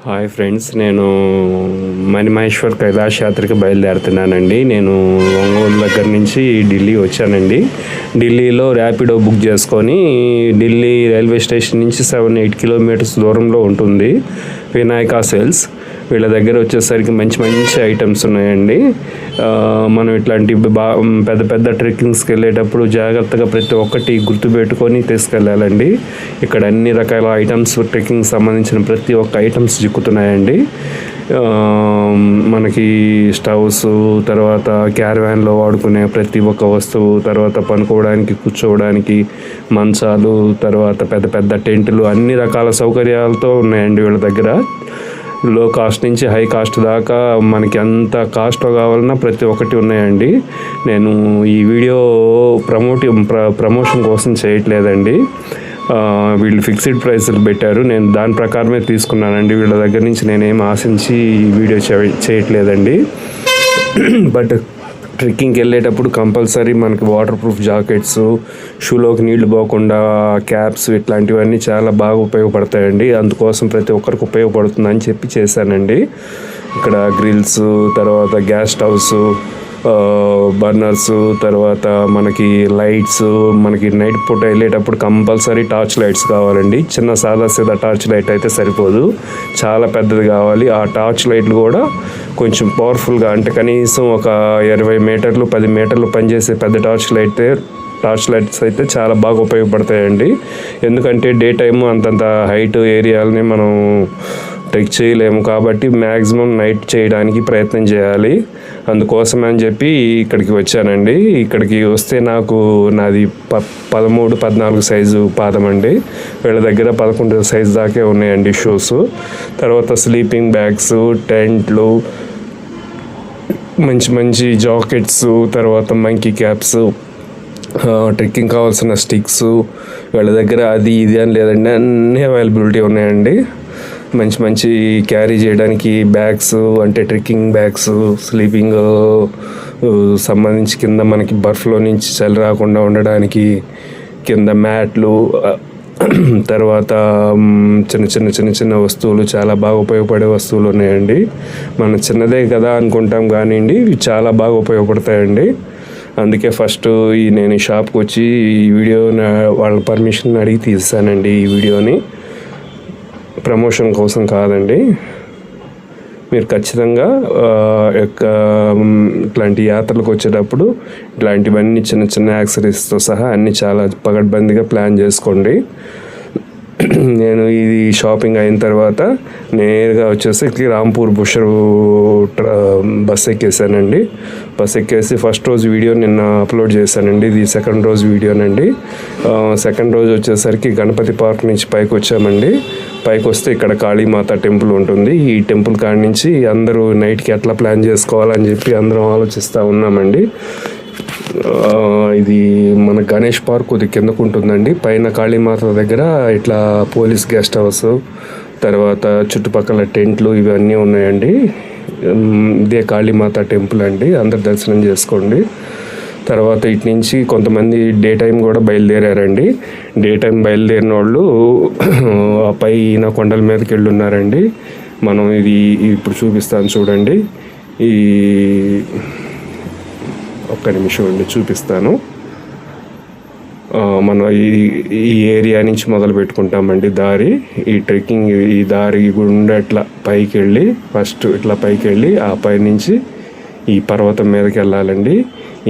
Hi friends, నేను మణిమహేశ్వర్ కైలాష్ యాత్రకి బయలుదేరుతున్నానండి. నేను ఒంగోలు దగ్గర నుంచి ఢిల్లీ వచ్చానండి. ఢిల్లీలో ర్యాపిడో బుక్ చేసుకొని ఢిల్లీ రైల్వే స్టేషన్ నుంచి 7-8 కిలోమీటర్స్ దూరంలో ఉంటుంది వినాయక సేల్స్. వీళ్ళ దగ్గర వచ్చేసరికి మంచి మంచి ఐటమ్స్ ఉన్నాయండి. మనం ఇట్లాంటి పెద్ద పెద్ద ట్రెక్కింగ్స్కి వెళ్ళేటప్పుడు జాగ్రత్తగా ప్రతి ఒక్కటి గుర్తుపెట్టుకొని తీసుకెళ్ళాలండి. ఇక్కడ అన్ని రకాల ఐటమ్స్, ట్రెక్కింగ్ సంబంధించిన ప్రతి ఒక్క ఐటమ్స్ చిక్కుతున్నాయండి. మనకి స్టవ్స్, తర్వాత క్యారవాన్లో వాడుకునే ప్రతి ఒక్క వస్తువు, తర్వాత పనుకోవడానికి, కూర్చోవడానికి మంచాలు, తర్వాత పెద్ద పెద్ద టెంట్లు, అన్ని రకాల సౌకర్యాలతో ఉన్నాయండి వీళ్ళ దగ్గర. లో కాస్ట్ నుంచి హై కాస్ట్ దాకా మనకి ఎంత కాస్ట్లో కావాలన్నా ప్రతి ఒక్కటి ఉన్నాయండి. నేను ఈ వీడియో ప్రమోషన్ కోసం చేయట్లేదండి. వీళ్ళు ఫిక్స్డ్ ప్రైస్లు పెట్టారు, నేను దాని ప్రకారమే తీసుకున్నానండి. వీళ్ళ దగ్గర నుంచి నేనేం ఆశించి ఈ వీడియో చేయట్లేదండి. బట్ ట్రెక్కింగ్కి వెళ్ళేటప్పుడు కంపల్సరీ మనకి వాటర్ ప్రూఫ్ జాకెట్స్, షూలోకి నీళ్లు పోకుండా క్యాప్స్, ఇట్లాంటివన్నీ చాలా బాగా ఉపయోగపడతాయండి. అందుకోసం ప్రతి ఒక్కరికి ఉపయోగపడుతుందని చెప్పి చేశానండి. ఇక్కడ గ్రిల్స్, తర్వాత గ్యాస్ స్టవ్స్, బర్నర్స్, తర్వాత మనకి లైట్స్, మనకి నైట్ పూట వెళ్ళేటప్పుడు కంపల్సరీ టార్చ్ లైట్స్ కావాలండి. చిన్న సాదా టార్చ్ లైట్ అయితే సరిపోదు, చాలా పెద్దది కావాలి. ఆ టార్చ్ లైట్లు కూడా కొంచెం పవర్ఫుల్గా, అంటే కనీసం ఒక 20 మీటర్లు 10 మీటర్లు పనిచేసే పెద్ద టార్చ్ లైట్స్ అయితే చాలా బాగా ఉపయోగపడతాయండి. ఎందుకంటే డే టైము అంతంత హైట్ ఏరియాలని మనం ట్రెక్ చేయలేము, కాబట్టి మ్యాక్సిమం నైట్ చేయడానికి ప్రయత్నం చేయాలి. అందుకోసమే అని చెప్పి ఇక్కడికి వచ్చానండి. ఇక్కడికి వస్తే నాది 13-14 సైజు పాదం అండి. వీళ్ళ దగ్గర 11 సైజు దాకే ఉన్నాయండి షూస్. తర్వాత స్లీపింగ్ బ్యాగ్స్, టెంట్లు, మంచి మంచి జాకెట్స్, తర్వాత మంకీ క్యాప్స్, ట్రెక్కింగ్ కావాల్సిన స్టిక్స్ వీళ్ళ దగ్గర అది ఇది అని లేదండి, అన్నీ అవైలబిలిటీ ఉన్నాయండి. మంచి మంచి క్యారీ చేయడానికి బ్యాగ్స్, అంటే ట్రెక్కింగ్ బ్యాగ్స్, స్లీపింగ్ సంబంధించి కింద మనకి బర్ఫ్లో నుంచి చలి రాకుండా ఉండడానికి కింద మ్యాట్లు, తర్వాత చిన్న వస్తువులు, చాలా బాగా ఉపయోగపడే వస్తువులు ఉన్నాయండి. మనం చిన్నదే కదా అనుకుంటాం, కానివ్వండి ఇవి చాలా బాగా ఉపయోగపడతాయండి. అందుకే ఫస్ట్ నేను ఈ షాప్కి వచ్చి ఈ వీడియో వాళ్ళ పర్మిషన్ అడిగి తీసానండి. ఈ వీడియోని ప్రమోషన్ కోసం కాదండి. మీరు ఖచ్చితంగా ఇట్లాంటి యాత్రలకు వచ్చేటప్పుడు ఇట్లాంటివన్నీ చిన్న చిన్న యాక్సరీస్తో సహా అన్నీ చాలా పగడ్బందీగా ప్లాన్ చేసుకోండి. నేను ఇది షాపింగ్ అయిన తర్వాత నేరుగా వచ్చేసి రాంపూర్ బుషర్ బస్ ఎక్కేసానండి. బస్ ఎక్కేసి ఫస్ట్ రోజు వీడియో నిన్న అప్లోడ్ చేశానండి. ఇది సెకండ్ రోజు వీడియోనండి. సెకండ్ రోజు వచ్చేసరికి గణపతి పార్క్ నుంచి పైకి వచ్చామండి. పైకి వస్తే ఇక్కడ కాళీమాత టెంపుల్ ఉంటుంది. ఈ టెంపుల్ కాడి నుంచి అందరూ నైట్కి ఎట్లా ప్లాన్ చేసుకోవాలని చెప్పి అందరం ఆలోచిస్తూ ఉన్నామండి. ఇది మన గణేష్ పార్క్ కొద్ది కిందకు ఉంటుందండి. పైన కాళీమాత దగ్గర ఇట్లా పోలీస్ గెస్ట్ హౌస్, తర్వాత చుట్టుపక్కల టెంట్లు ఇవన్నీ ఉన్నాయండి. ఇదే కాళీమాత టెంపుల్ అండి. అందరు దర్శనం చేసుకోండి. తర్వాత ఇటు నుంచి కొంతమంది డే టైం కూడా బయలుదేరారండి. డే టైం బయలుదేరిన వాళ్ళు ఆ పైన కొండల మీదకి వెళ్ళి ఉన్నారండి. మనం ఇది ఇప్పుడు చూపిస్తాను చూడండి. ఈ ఒక్క నిమిషం అండి, చూపిస్తాను. మనం ఈ ఏరియా నుంచి మొదలు పెట్టుకుంటామండి దారి. ఈ ట్రెక్కింగ్ ఈ దారి గుండా ఇట్లా పైకి వెళ్ళి, ఫస్ట్ ఇట్లా పైకి వెళ్ళి ఆ పై నుంచి ఈ పర్వతం మీదకి వెళ్ళాలండి.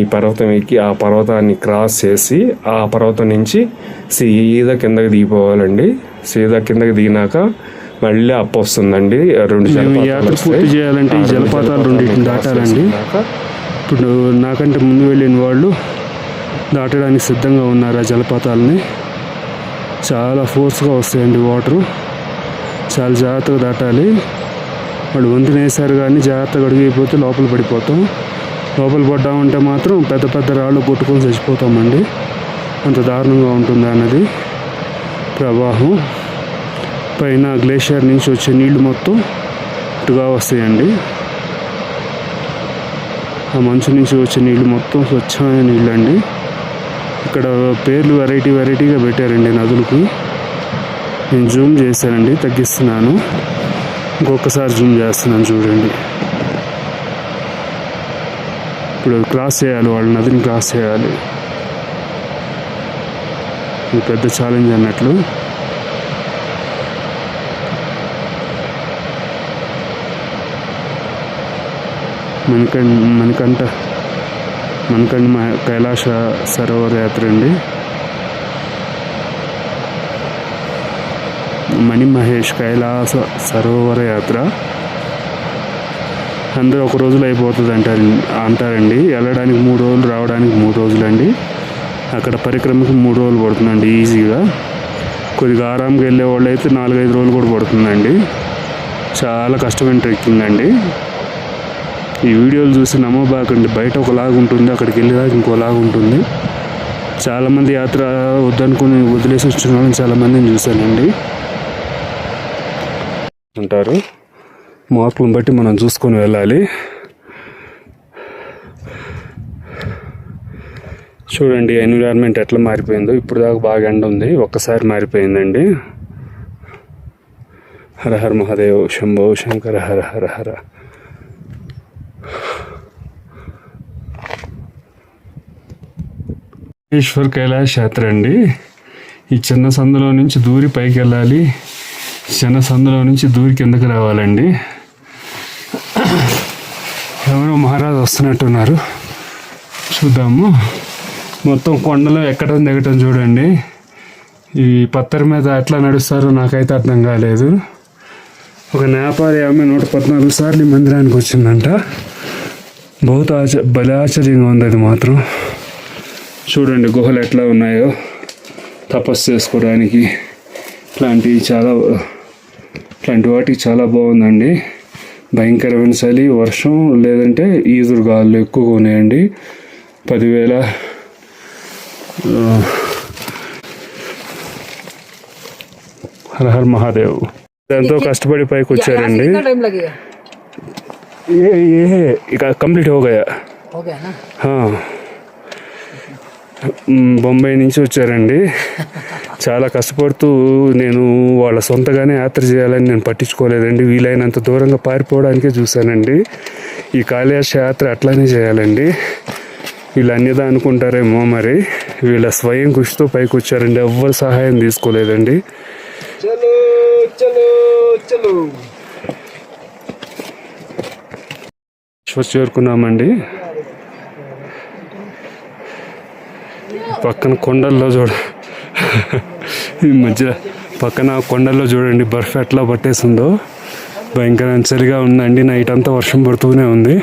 ఈ పర్వతం ఎక్కి ఆ పర్వతాన్ని క్రాస్ చేసి ఆ పర్వతం నుంచి సీదా కిందకి దిగిపోవాలండి. సీదా కిందకి దిగినాక మళ్ళీ అప్పు వస్తుందండి. 2 యాత్ర పూర్తి చేయాలంటే ఈ జలపాతాలు రెండింటిని దాటాలండి. ఇప్పుడు నాకంటే ముందు వెళ్ళిన వాళ్ళు దాటడానికి సిద్ధంగా ఉన్నారు. ఆ జలపాతాలని చాలా ఫోర్స్గా వస్తాయండి వాటరు. చాలా జాగ్రత్తగా దాటాలి. వాళ్ళు వంతున వేసారు కానీ జాగ్రత్తగా అడుగైపోతే లోపల పడిపోతాం. లోపల పడ్డామంటే మాత్రం పెద్ద పెద్ద రాళ్ళు కొట్టుకొని చచ్చిపోతామండి. అంత దారుణంగా ఉంటుంది అన్నది ప్రవాహం. పైన గ్లేషియర్ నుంచి వచ్చే నీళ్లు మొత్తం ఇటుగా వస్తాయండి. ఆ మంచు నుంచి వచ్చే నీళ్ళు మొత్తం స్వచ్ఛమైన నీళ్ళు అండి. ఇక్కడ పేర్లు వెరైటీగా పెట్టారండి నదులకి. నేను జూమ్ చేశానండి, తగ్గిస్తున్నాను. ఇంకొకసారి జూమ్ చేస్తున్నాను చూడండి. ఇప్పుడు క్రాస్ చేయాలి, వాళ్ళు నదిని క్రాస్ చేయాలి. ఇది పెద్ద ఛాలెంజ్ అన్నట్లు. మనకంట కైలాస సరోవర యాత్ర అండి. మణి మహేష్ కైలాస సరోవర యాత్ర అందరూ ఒక రోజులో అయిపోతుంది అంటారండి. వెళ్ళడానికి 3 రోజులు, రావడానికి 3 రోజులు అండి. అక్కడ పరిక్రమకి 3 రోజులు పడుతుందండి ఈజీగా. కొద్దిగా ఆరాంగా వెళ్ళే వాళ్ళు అయితే 4-5 రోజులు కూడా పడుతుందండి. చాలా కష్టమైన ట్రెక్కింగ్ అండి. ఈ వీడియోలు చూసి నమ్మబాకండి. బయట ఒకలాగా ఉంటుంది, అక్కడికి వెళ్ళేదాకా ఇంకోలాగా ఉంటుంది. చాలామంది యాత్ర వద్దనుకుని వదిలేసి వచ్చిన వాళ్ళని చాలామందిని చూశానండి. అంటారు మార్పులను బట్టి మనం చూసుకొని వెళ్ళాలి. చూడండి ఎన్విరాన్మెంట్ ఎట్లా మారిపోయిందో. ఇప్పుడు దాకా బాగా ఎండ ఉంది, ఒక్కసారి మారిపోయిందండి. హర హర మహాదేవ్ శంభో శంకర హర హర హర. ఈశ్వర్ కైలాష్ యాత్ర అండి. ఈ చిన్న సందులో నుంచి దూరి పైకి వెళ్ళాలి, చిన్న సందులో నుంచి దూరి కిందకి రావాలండి. ఎవరో మహారాజు వస్తున్నట్టున్నారు, చూద్దాము. మొత్తం కొండలు ఎక్కడం దిగటం చూడండి. ఈ పత్తర్ మీద ఎట్లా నడుస్తారో నాకైతే అర్థం కాలేదు. ఒక నేపాలి ఆమె 114 సార్లు ఈ మందిరానికి వచ్చిందంట. భలే ఆశ్చర్యంగా ఉంది అది మాత్రం. చూడండి గుహలు ఎట్లా ఉన్నాయో, తపస్సు చేసుకోవడానికి ఇట్లాంటి వాటికి చాలా బాగుందండి. భయంకరమైన చలి, వర్షం, లేదంటే ఈదురు గాలులు ఎక్కువగా ఉన్నాయండి. 10,000 హర హర మహాదేవ్. ఎంతో కష్టపడి పైకి వచ్చారండి. ఇక కంప్లీట్ హోగయా. బొంబాయి నుంచి వచ్చారండి. చాలా కష్టపడుతూ, నేను వాళ్ళ సొంతగానే యాత్ర చేయాలని నేను పట్టించుకోలేదండి. వీలైనంత దూరంగా పారిపోవడానికే చూశానండి. ఈ కైలాస యాత్ర అట్లానే చేయాలండి. వీళ్ళు అన్యదా అనుకుంటారేమో మరి. వీళ్ళ స్వయం కృషితో పైకి వచ్చారండి, ఎవ్వరు సహాయం తీసుకోలేదండి. చేరుకున్నామండి. పక్కన కొండల్లో ఈ మధ్య పక్కన కొండల్లో చూడండి బర్ఫ్ ఎట్లా పట్టేసిందో. భయంకరంగా చలిగా ఉందండి. నైట్ అంతా వర్షం పడుతూనే ఉంది.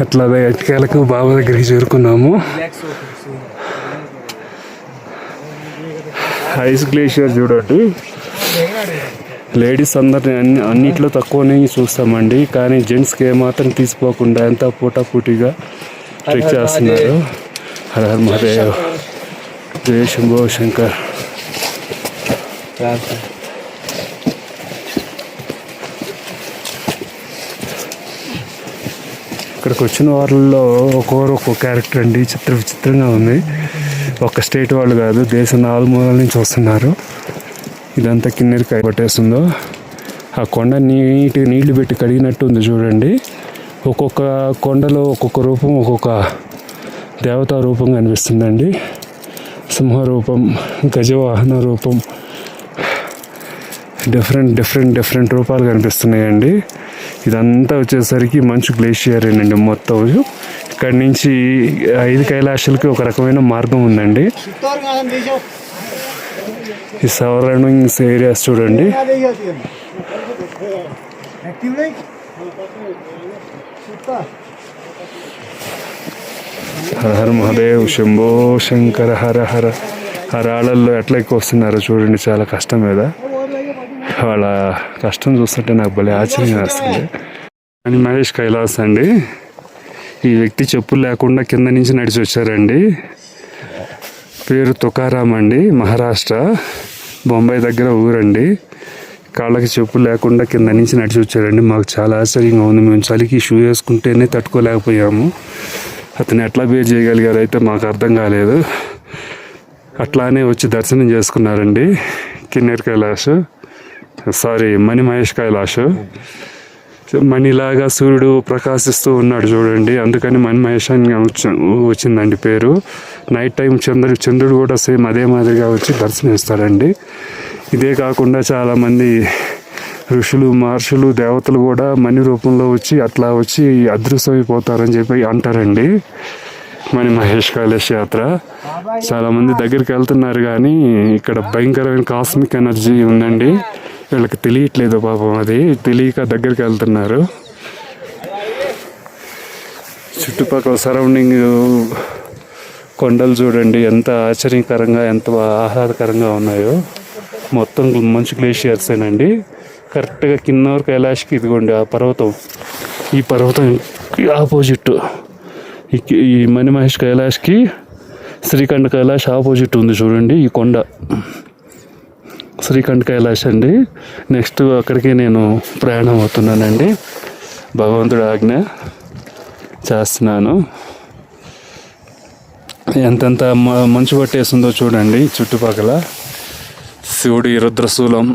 అట్లా ఎట్కేలకు బాబా దగ్గరికి చేరుకున్నాము. ఐస్ గ్లేషియర్ చూడండి. లేడీస్ అందరిని అన్నిట్లో తక్కువనే చూస్తామండి, కానీ జెంట్స్కి ఏమాత్రం తీసిపోకుండా ఎంత పూటాపూటిగా ట్రెక్ చేస్తున్నారు. హర హర మహాదేవ్, జయ శంభో శంకర్. ఇక్కడికి వచ్చిన వాళ్ళలో ఒక్కో క్యారెక్టర్ అండి. విచిత్రంగా ఉంది. ఒక స్టేట్ వాళ్ళు కాదు, దేశం 4 మూలల నుంచి వస్తున్నారు. ఇదంతా కిన్నెరికి పట్టేస్తుందో. ఆ కొండ నీళ్లు పెట్టి కడిగినట్టు ఉంది చూడండి. ఒక్కొక్క కొండలో ఒక్కొక్క రూపం, ఒక్కొక్క దేవతా రూపం కనిపిస్తుందండి. సింహ రూపం, గజవాహన రూపం, డిఫరెంట్ రూపాలు కనిపిస్తున్నాయండి. ఇదంతా వచ్చేసరికి మంచు గ్లేషియర్ అండి మొత్తం. ఇక్కడి నుంచి 5 కైలాసాలకి ఒక రకమైన మార్గం ఉందండి. ఈ సరౌండింగ్స్ ఏరియాస్ చూడండి. హర హర మహాదేవ్ శంభో శంకర హర హర. ఆ రాళ్ళల్లో ఎట్లా ఎక్కువ వస్తున్నారో చూడండి, చాలా కష్టం మీద. వాళ్ళ కష్టం చూస్తుంటే నాకు భలే ఆశ్చర్యం వేస్తుంది. అని మహేష్ కైలాస్ అండి. ఈ వ్యక్తి చెప్పులు లేకుండా కింద నుంచి నడిచి వచ్చారండి. పేరు తుకారాం అండి, మహారాష్ట్ర, బొంబాయి దగ్గర ఊరండి. కాళ్ళకి చెప్పులు లేకుండా కింద నుంచి నడిచి వచ్చారండి. మాకు చాలా ఆశ్చర్యంగా ఉంది. మేము చలికి షూ వేసుకుంటేనే తట్టుకోలేకపోయాము. అతను ఎట్లా బేర్ చేయగలిగారు అయితే మాకు అర్థం కాలేదు. అట్లానే వచ్చి దర్శనం చేసుకున్నారండి కిన్నెర్ కైలాష్. సారీ మణి మహేష్ కైలాష్. మణిలాగా సూర్యుడు ప్రకాశిస్తూ ఉన్నాడు చూడండి, అందుకని మణి మహేష్ అని వచ్చిందండి పేరు. నైట్ టైం చంద్రుడు కూడా సేమ్ అదే మాదిరిగా వచ్చి దర్శనమిస్తాడండి. ఇదే కాకుండా చాలామంది ఋషులు మహర్షులు దేవతలు కూడా మణి రూపంలో వచ్చి అట్లా వచ్చి అదృశ్యమైపోతారని చెప్పి అంటారండి. మణి మహేష్ కైలాష్ యాత్ర చాలామంది దగ్గరికి వెళ్తున్నారు, కానీ ఇక్కడ భయంకరమైన కాస్మిక్ ఎనర్జీ ఉందండి. వీళ్ళకి తెలియట్లేదు పాపం, అది తెలియక దగ్గరికి వెళ్తున్నారు. చుట్టుపక్కల సరౌండింగ్ కొండలు చూడండి ఎంత ఆశ్చర్యకరంగా ఎంత ఆహ్లాదకరంగా ఉన్నాయో. మొత్తం మంచు గ్లేషియర్సేనండి. కరెక్ట్గా కింద వరకు కైలాష్కి ఇదిగోండి ఆ పర్వతం, ఈ పర్వతం ఆపోజిట్ ఈ మణి మహేష్ కైలాష్కి శ్రీఖండ్ కైలాష్ ఆపోజిట్ ఉంది చూడండి ఈ కొండ, శ్రీఖండ్ కైలాష్ అండి. నెక్స్ట్ అక్కడికి నేను ప్రయాణం అవుతున్నానండి. భగవంతుడి ఆజ్ఞ చేస్తున్నాను. ఎంతెంత మంచు పట్టేస్తుందో చూడండి చుట్టుపక్కల. శివుడి రుద్రశూలం,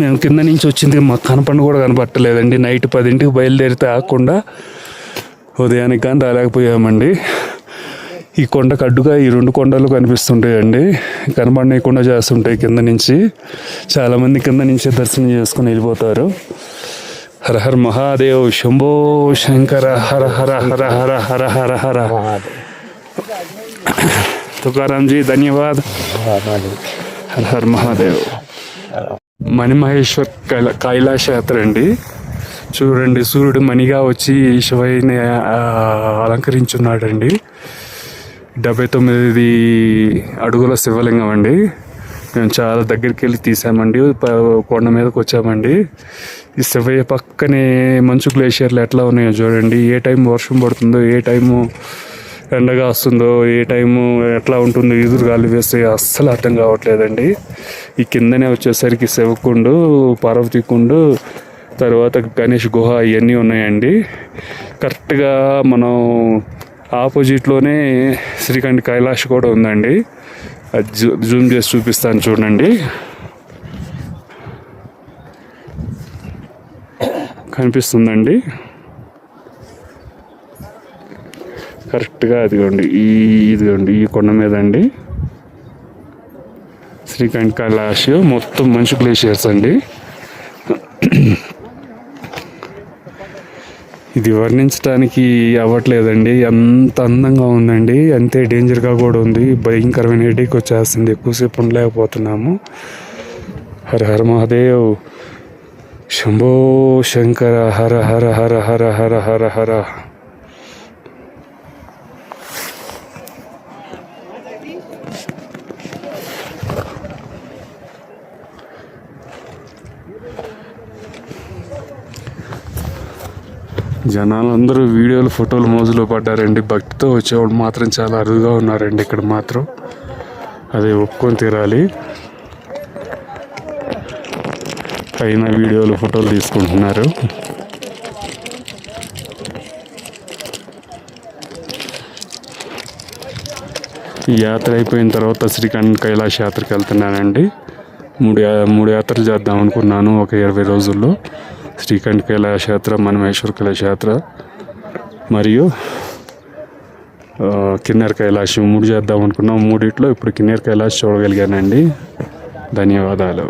మేము కింద నుంచి వచ్చింది మాకు కనపండు కూడా కనపట్టలేదండి. నైట్ 10ంటికి బయలుదేరితే ఆగకుండా ఉదయానికి కానీ రాలేకపోయామండి. ఈ కొండకు అడ్డుగా ఈ 2 కొండలు కనిపిస్తుంటాయండి, కనపడకుండా చేస్తుంటాయి కింద నుంచి. చాలామంది కింద నుంచే దర్శనం చేసుకుని వెళ్ళిపోతారు. హర హర మహాదేవ్, శంభో శంకర, హర హర హర హర హర హర హర. తుకారాంజీ ధన్యవాద్. హర హర మహాదేవ్. మణి మహేశ్వర్ కైలాష్ యాత్ర అండి. చూడండి సూర్యుడు మణిగా వచ్చి శివయ్యని అలంకరించున్నాడండి. 79 అడుగుల శివలింగం అండి. మేము చాలా దగ్గరికి వెళ్ళి తీసామండి, కొండ మీదకి వచ్చామండి. ఈ శివయ్య పక్కనే మంచు గ్లేషియర్లు ఎట్లా ఉన్నాయో చూడండి. ఏ టైం వర్షం పడుతుందో, ఏ టైము ఎండగా వస్తుందో, ఏ టైము ఎట్లా ఉంటుందో ఎదురుగాలి వేస్తే అస్సలు అర్థం కావట్లేదండి. ఈ కిందనే వచ్చేసరికి శివకుండు, పార్వతీ కుండు, తర్వాత గణేష్ గుహ ఇవన్నీ ఉన్నాయండి. కరెక్ట్గా మనం ఆపోజిట్లోనే శ్రీఖండ్ కైలాష్ కూడా ఉందండి. అది జూమ్ చేసి చూపిస్తాను చూడండి. కనిపిస్తుందండి కరెక్ట్గా. ఇదిగోండి ఈ కొండ మీద అండి శ్రీఖండ్ కైలాష్. మొత్తం మంచు గ్లేషియర్స్ అండి. ఇది వర్ణించడానికి అవ్వట్లేదండి, ఎంత అందంగా ఉందండి, అంతే డేంజర్గా కూడా ఉంది. భయంకరమైన హెడేక్ వచ్చేస్తుంది, ఎక్కువసేపు ఉండలేకపోతున్నాము. హర హర మహాదేవ్, శంభో శంకర, హర హర హర హర హర హర హర. జనాలందరూ వీడియోలు ఫోటోలు మోజులో పడ్డారండి. భక్తితో వచ్చేవాళ్ళు మాత్రం చాలా అరుదుగా ఉన్నారండి ఇక్కడ మాత్రం. అదే ఒప్పుకొని తీరాలి. అయినా వీడియోలు ఫోటోలు తీసుకుంటున్నారు. ఈ యాత్ర అయిపోయిన తర్వాత శ్రీఖండ్ కైలాష్ యాత్రకి వెళ్తున్నానండి. మూడు యాత్రలు చేద్దాం అనుకున్నాను ఒక 20 రోజుల్లో. శ్రీఖండ్ కైలాష్ యాత్ర, మణి మహేశ్వర్ కైలాష్ యాత్ర మరియు కిన్నెర కైలాష్ 3 చేద్దాం అనుకున్నాం. 3 ఇప్పుడు కిన్నెర కైలాష్ చూడగలిగానండి. ధన్యవాదాలు.